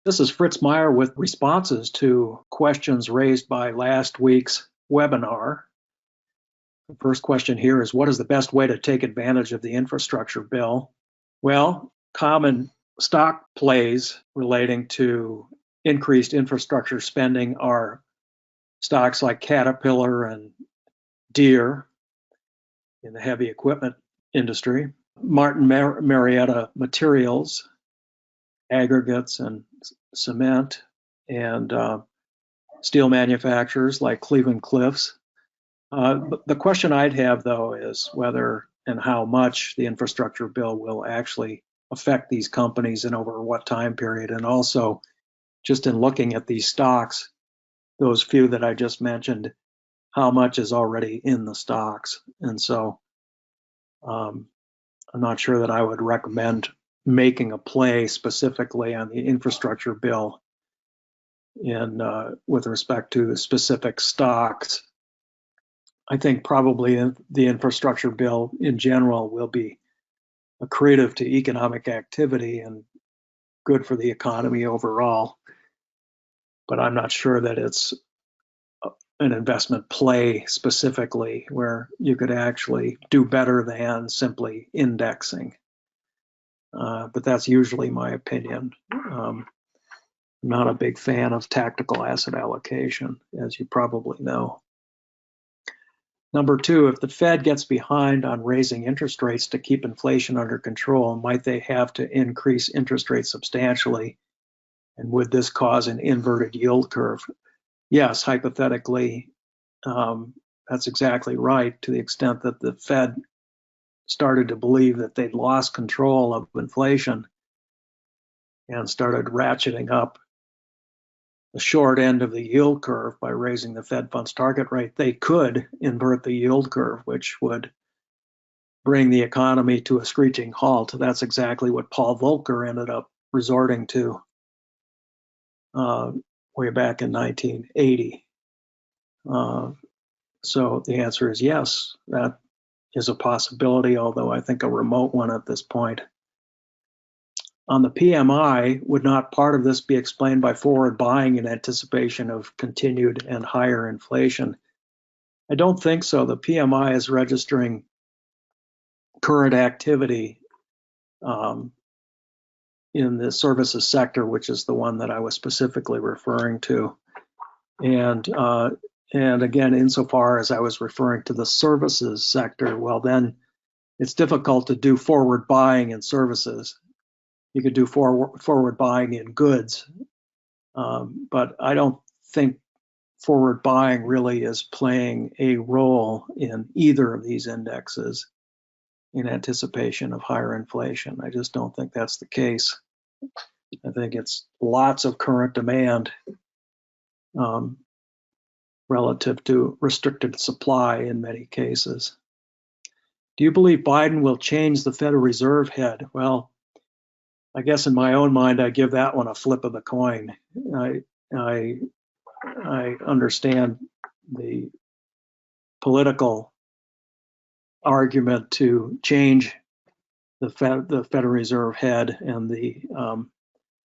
This is Fritz Meyer with responses to questions raised by last week's webinar. The first question here is, what is the best way to take advantage of the infrastructure bill? Well, common stock plays relating to increased infrastructure spending are stocks like Caterpillar and Deere in the heavy equipment industry, Martin Marietta Materials, aggregates and cement, and steel manufacturers like Cleveland Cliffs. The question I'd have, though, is whether and how much the infrastructure bill will actually affect these companies and over what time period. And also, just in looking at these stocks, those few that I just mentioned, how much is already in the stocks. And so I'm not sure that I would recommend making a play specifically on the infrastructure bill with respect to specific stocks. I think probably the infrastructure bill in general will be accretive to economic activity and good for the economy overall. But I'm not sure that it's an investment play specifically where you could actually do better than simply indexing. But that's usually my opinion. I'm not a big fan of tactical asset allocation, as you probably know. Number two, if the Fed gets behind on raising interest rates to keep inflation under control, might they have to increase interest rates substantially? And would this cause an inverted yield curve? Yes, hypothetically, that's exactly right, to the extent that the Fed started to believe that they'd lost control of inflation and started ratcheting up the short end of the yield curve by raising the Fed funds target rate, they could invert the yield curve, which would bring the economy to a screeching halt. That's exactly what Paul Volcker ended up resorting to way back in 1980. So the answer is yes, that is a possibility, although I think a remote one at this point. On the PMI, would not part of this be explained by forward buying in anticipation of continued and higher inflation? I don't think so. The PMI is registering current activity in the services sector, which is the one that I was specifically referring to. And again, insofar as I was referring to the services sector, well, then it's difficult to do forward buying in services. You could do forward buying in goods, but I don't think forward buying really is playing a role in either of these indexes in anticipation of higher inflation. I just don't think that's the case. I think it's lots of current demand relative to restricted supply in many cases. Do you believe Biden will change the Federal Reserve head? Well, I guess in my own mind, I give that one a flip of the coin. I understand the political argument to change the Federal Reserve head, and the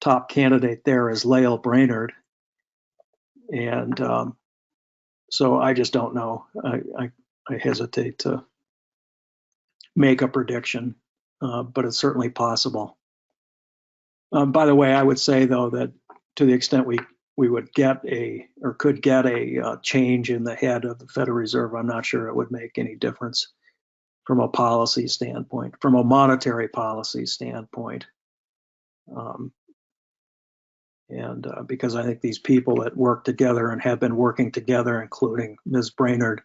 top candidate there is Lael Brainerd. And so I just don't know. I hesitate to make a prediction, but it's certainly possible. By the way, I would say, though, that to the extent we would get could get a change in the head of the Federal Reserve, I'm not sure it would make any difference from a policy standpoint, from a monetary policy standpoint. Because I think these people that work together and have been working together, including Ms. Brainerd,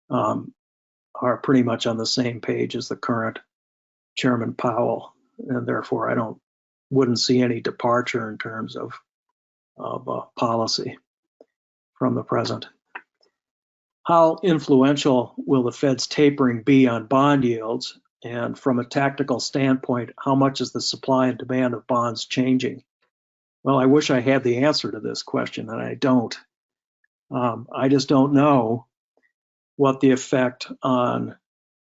are pretty much on the same page as the current Chairman Powell, and therefore I wouldn't see any departure in terms of policy from the present. How influential will the Fed's tapering be on bond yields? And from a tactical standpoint, how much is the supply and demand of bonds changing? Well, I wish I had the answer to this question, and I don't. I just don't know what the effect on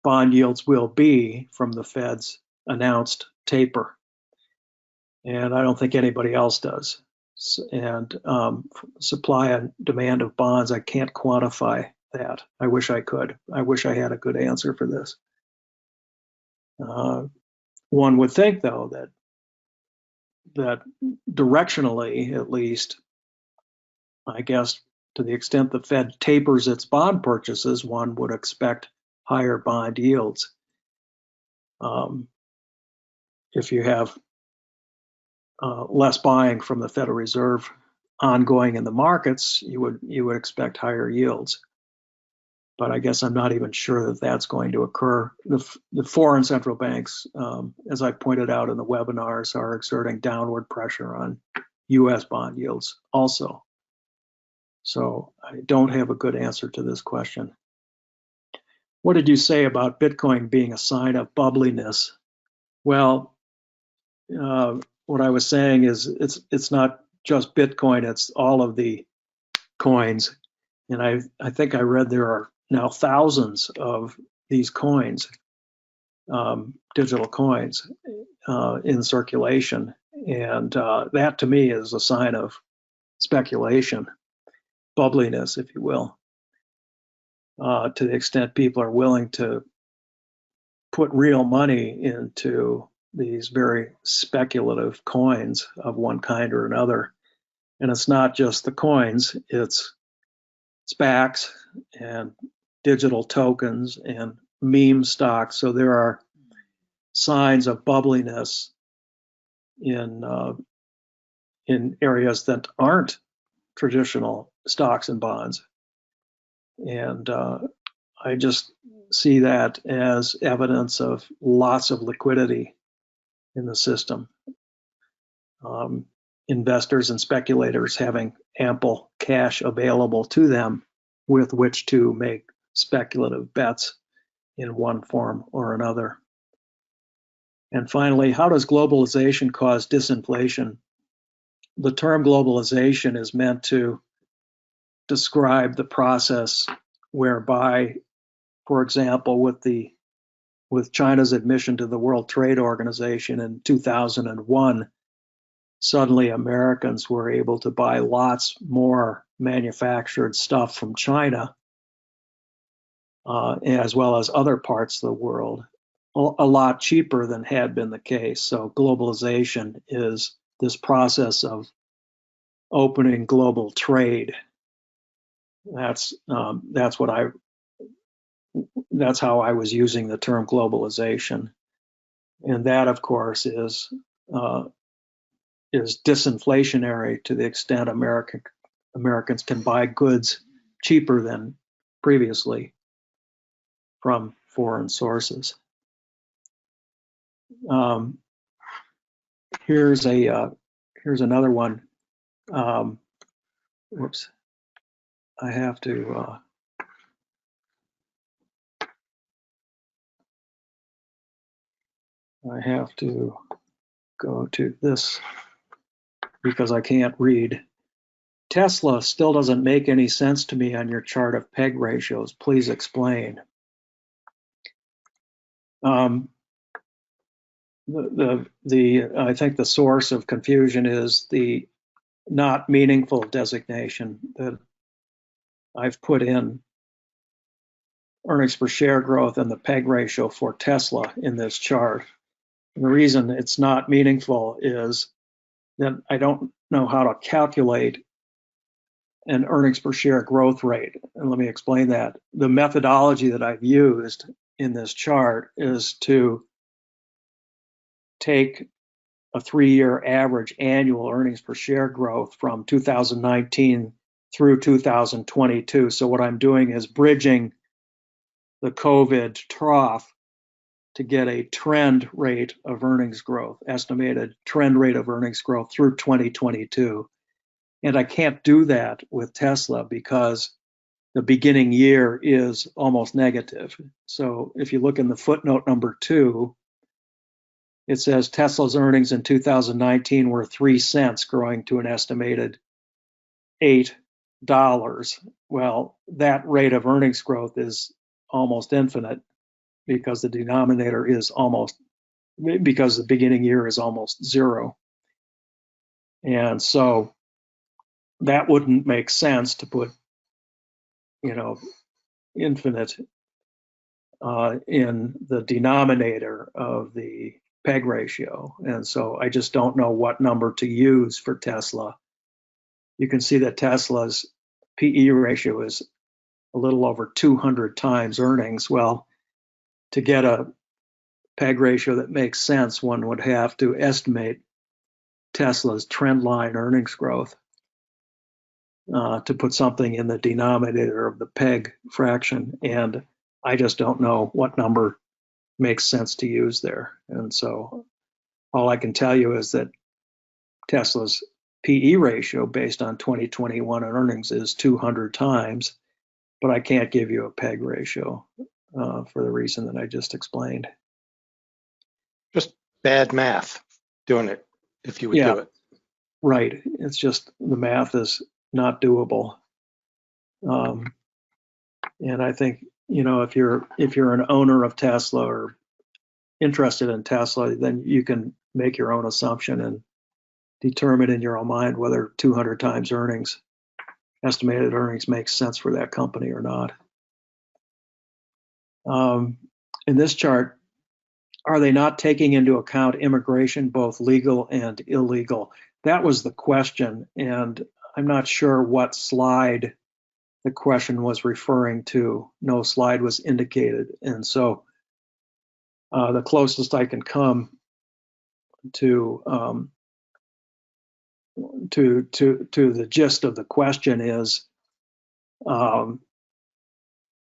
bond yields will be from the Fed's announced taper. and I don't think anybody else does. And supply and demand of bonds, I can't quantify that. I wish I could. I wish I had a good answer for this. One would think, though, that directionally, at least, I guess, to the extent the Fed tapers its bond purchases, one would expect higher bond yields. If you have less buying from the Federal Reserve ongoing in the markets, you would expect higher yields. But I guess I'm not even sure that that's going to occur. The foreign central banks, as I pointed out in the webinars, are exerting downward pressure on U.S. bond yields also. So I don't have a good answer to this question. What did you say about Bitcoin being a sign of bubbliness? Well, what I was saying is it's not just Bitcoin, it's all of the coins. And I think I read there are now thousands of these coins, digital coins, in circulation. And that to me is a sign of speculation, bubbliness, if you will, to the extent people are willing to put real money into these very speculative coins of one kind or another. And it's not just the coins, it's SPACs and digital tokens and meme stocks. So there are signs of bubbliness in areas that aren't traditional stocks and bonds. And I just see that as evidence of lots of liquidity in the system. Investors and speculators having ample cash available to them with which to make speculative bets in one form or another. And finally, how does globalization cause disinflation? The term globalization is meant to describe the process whereby, for example, with China's admission to the World Trade Organization in 2001, suddenly Americans were able to buy lots more manufactured stuff from China, as well as other parts of the world, a lot cheaper than had been the case. So globalization is this process of opening global trade. That's how I was using the term globalization, and that, of course, is disinflationary to the extent Americans can buy goods cheaper than previously from foreign sources. Here's another one. Whoops, I have to go to this because I can't read. Tesla still doesn't make any sense to me on your chart of PEG ratios. Please explain. I think the source of confusion is the not meaningful designation that I've put in earnings per share growth and the PEG ratio for Tesla in this chart. And the reason it's not meaningful is that I don't know how to calculate an earnings per share growth rate. And let me explain that. The methodology that I've used in this chart is to take a 3-year average annual earnings per share growth from 2019 through 2022. So what I'm doing is bridging the COVID trough to get a trend rate of earnings growth, estimated trend rate of earnings growth through 2022. And I can't do that with Tesla because the beginning year is almost negative. So if you look in the footnote number 2, it says Tesla's earnings in 2019 were 3 cents, growing to an estimated $8. Well, that rate of earnings growth is almost infinite because the denominator is because the beginning year is almost 0. And so that wouldn't make sense to put, infinite in the denominator of the PEG ratio. And so I just don't know what number to use for Tesla. You can see that Tesla's PE ratio is a little over 200 times earnings. Well, to get a PEG ratio that makes sense, one would have to estimate Tesla's trend line earnings growth to put something in the denominator of the PEG fraction. And I just don't know what number makes sense to use there. And so all I can tell you is that Tesla's PE ratio based on 2021 earnings is 200 times, but I can't give you a PEG ratio for the reason that I just explained. Just bad math doing it, if you would do it. Right. It's just the math is not doable. And I think, if you're an owner of Tesla or interested in Tesla, then you can make your own assumption and determine in your own mind whether 200 times estimated earnings makes sense for that company or not. In this chart, are they not taking into account immigration, both legal and illegal? That was the question, and I'm not sure what slide the question was referring to. No slide was indicated, and so the closest I can come to the gist of the question is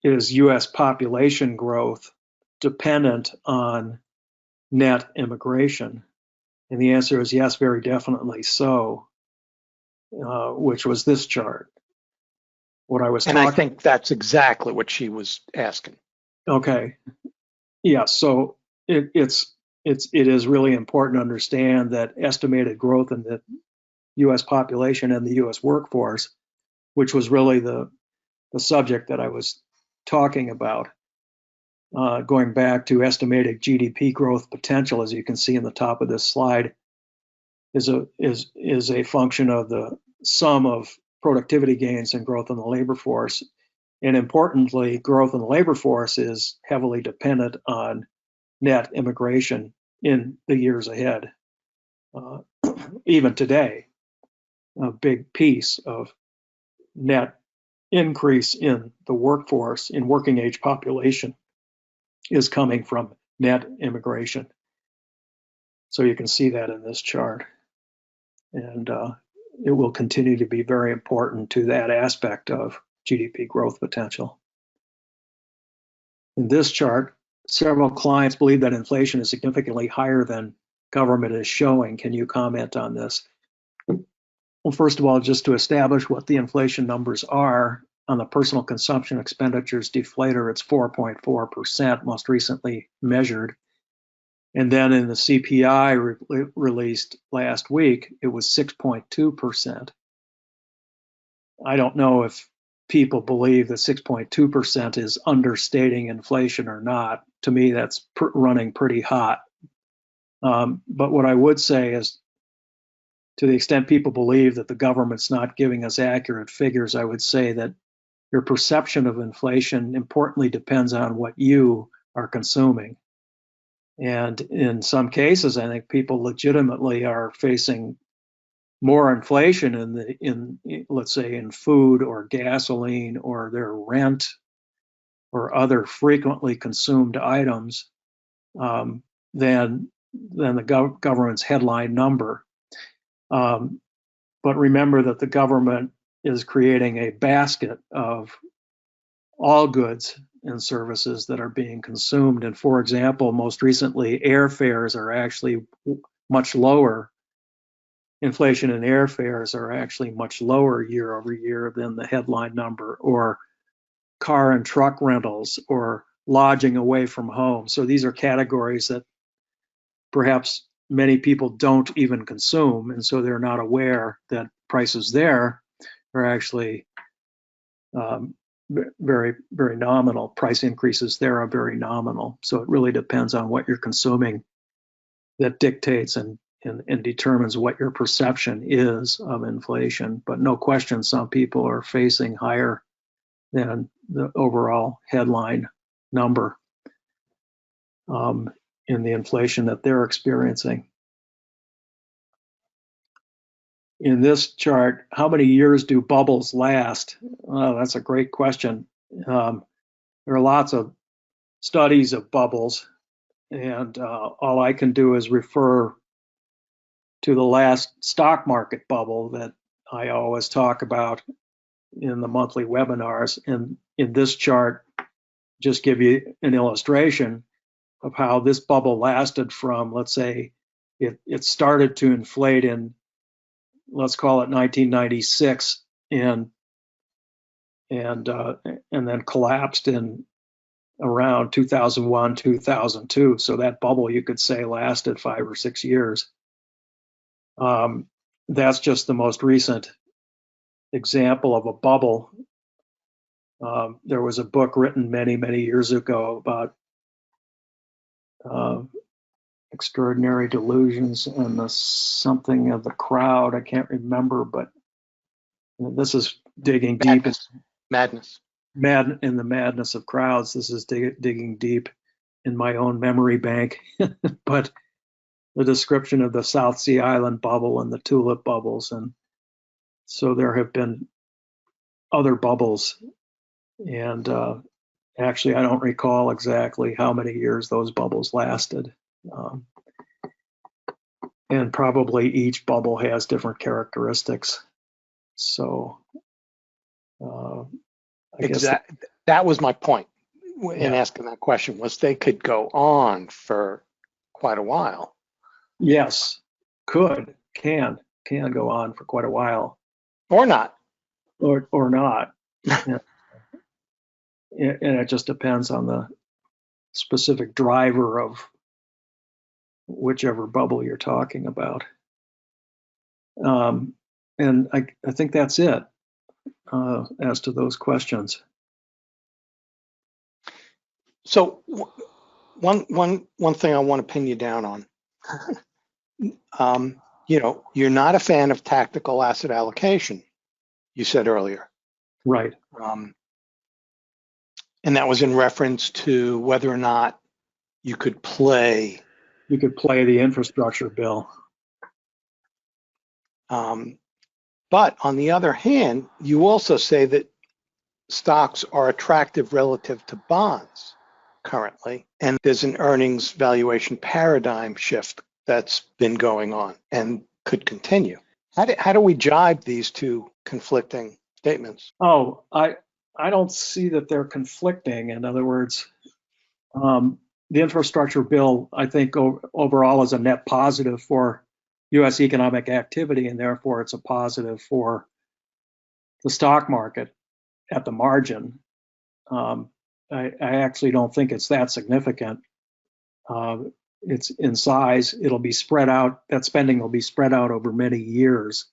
U.S. population growth dependent on net immigration? And the answer is yes, very definitely so, which was this chart. What I was talking. And I think that's exactly what she was asking. Okay. Yeah. So it is really important to understand that estimated growth in the U.S. population and the U.S. workforce, which was really the subject that I was talking about, going back to estimated GDP growth potential, as you can see in the top of this slide, is a function of the sum of productivity gains and growth in the labor force. And importantly, growth in the labor force is heavily dependent on net immigration in the years ahead. Even today, a big piece of net increase in the workforce, in working age population, is coming from net immigration. So you can see that in this chart. And it will continue to be very important to that aspect of GDP growth potential. In this chart, several clients believe that inflation is significantly higher than government is showing. Can you comment on this? Well, first of all, just to establish what the inflation numbers are, on the personal consumption expenditures deflator, it's 4.4%, most recently measured. And then in the CPI released last week, it was 6.2%. I don't know if people believe that 6.2% is understating inflation or not. To me, that's running pretty hot. But what I would say is, to the extent people believe that the government's not giving us accurate figures, I would say that your perception of inflation importantly depends on what you are consuming. And in some cases, I think people legitimately are facing more inflation in let's say in food or gasoline or their rent or other frequently consumed items than the government's headline number. But remember that the government is creating a basket of all goods and services that are being consumed. And for example, most recently, airfares are actually much lower. Inflation in airfares are actually much lower year over year than the headline number, or car and truck rentals, or lodging away from home. So these are categories that perhaps many people don't even consume, and so they're not aware that prices there are actually very, very nominal. Price increases there are very nominal. So it really depends on what you're consuming that dictates and and determines what your perception is of inflation. But no question, some people are facing higher than the overall headline number in the inflation that they're experiencing. In this chart, how many years do bubbles last? Oh, that's a great question. There are lots of studies of bubbles, and all I can do is refer to the last stock market bubble that I always talk about in the monthly webinars. And in this chart, just give you an illustration of how this bubble lasted from, let's say, it started to inflate in, let's call it 1996, and then collapsed in around 2001, 2002. So that bubble, you could say, lasted 5 or 6 years. That's just the most recent example of a bubble. There was a book written many, many years ago about extraordinary delusions and the something of the crowd. I can't remember, but this is digging deep. Madness. In the madness of crowds. This is digging deep in my own memory bank. But the description of the South Sea Island bubble and the tulip bubbles, and so there have been other bubbles, and actually I don't recall exactly how many years those bubbles lasted, and probably each bubble has different characteristics. So Exactly. That was my point in asking that question, was they could go on for quite a while. Yes, can go on for quite a while, or not, or not. And it just depends on the specific driver of whichever bubble you're talking about. And I think that's it as to those questions. So one thing I want to pin you down on, you're not a fan of tactical asset allocation, you said earlier. Right. And that was in reference to whether or not you could play the infrastructure bill. But on the other hand, you also say that stocks are attractive relative to bonds currently, and there's an earnings valuation paradigm shift that's been going on and could continue. How do we jibe these two conflicting statements? Oh, I don't see that they're conflicting. In other words, the infrastructure bill, I think, overall is a net positive for U.S. economic activity, and therefore it's a positive for the stock market at the margin. I actually don't think it's that significant. It's in size. It'll be spread out. That spending will be spread out over many years.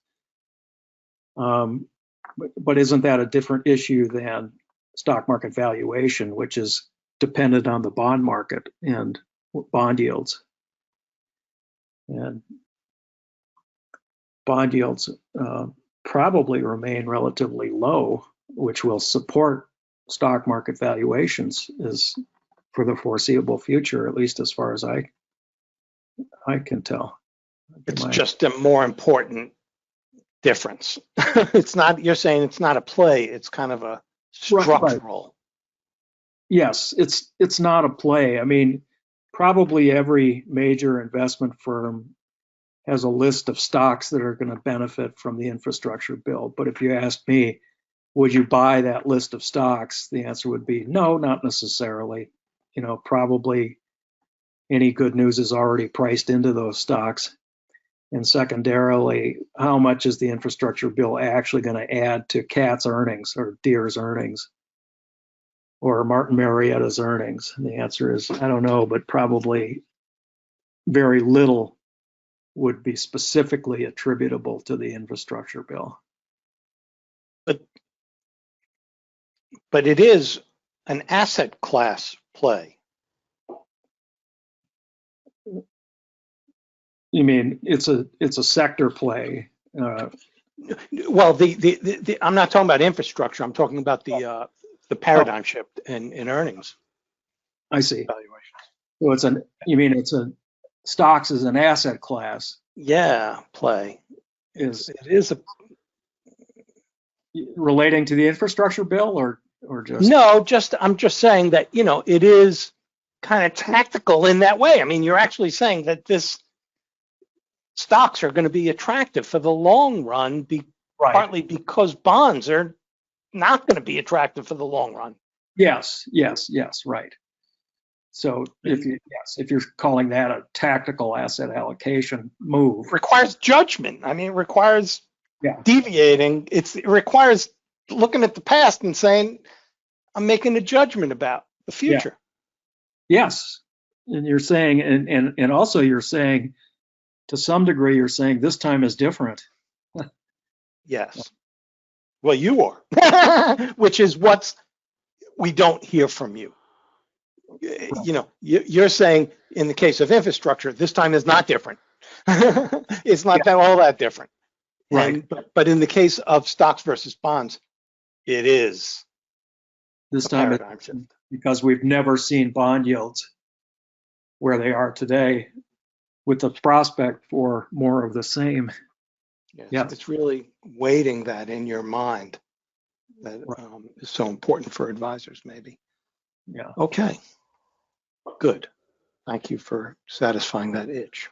But isn't that a different issue than stock market valuation, which is dependent on the bond market and bond yields? And bond yields probably remain relatively low, which will support stock market valuations is for the foreseeable future, at least as far as I can tell. It's just a more important difference. It's not, you're saying it's not a play, it's kind of a structural. Right. Yes, it's not a play. I mean, probably every major investment firm has a list of stocks that are going to benefit from the infrastructure bill. But if you asked me, would you buy that list of stocks? The answer would be no, not necessarily. Probably any good news is already priced into those stocks. And secondarily, how much is the infrastructure bill actually going to add to Cat's earnings or Deere's earnings or Martin Marietta's earnings? And the answer is, I don't know, but probably very little would be specifically attributable to the infrastructure bill. But it is an asset class play. You mean it's a sector play? Well, I'm not talking about infrastructure. I'm talking about the paradigm shift in earnings I see. valuations. So stocks as an asset class Yeah, play. is It is a relating to the infrastructure bill, or just no. I'm just saying that it is kind of tactical in that way. I mean, you're actually saying that this stocks are going to be attractive for the long run, right? partly because bonds are not going to be attractive for the long run. Yes, right. So if you're calling that a tactical asset allocation move, Requires judgment. I mean, it requires yeah, deviating. It requires looking at the past and saying, I'm making a judgment about the yeah, future. yes. And you're saying, and also you're saying, to some degree, you're saying this time is different. Yes. Well, you are, which is what we don't hear from you. You're saying in the case of infrastructure, this time is not different. It's not all that different. Right. But in the case of stocks versus bonds, it is This a time paradigm shift. because we've never seen bond yields where they are today, with the prospect for more of the same. Yes, Yeah. it's really weighting that in your mind that is so important for advisors, maybe. Yeah. Okay, good. Thank you for satisfying that itch.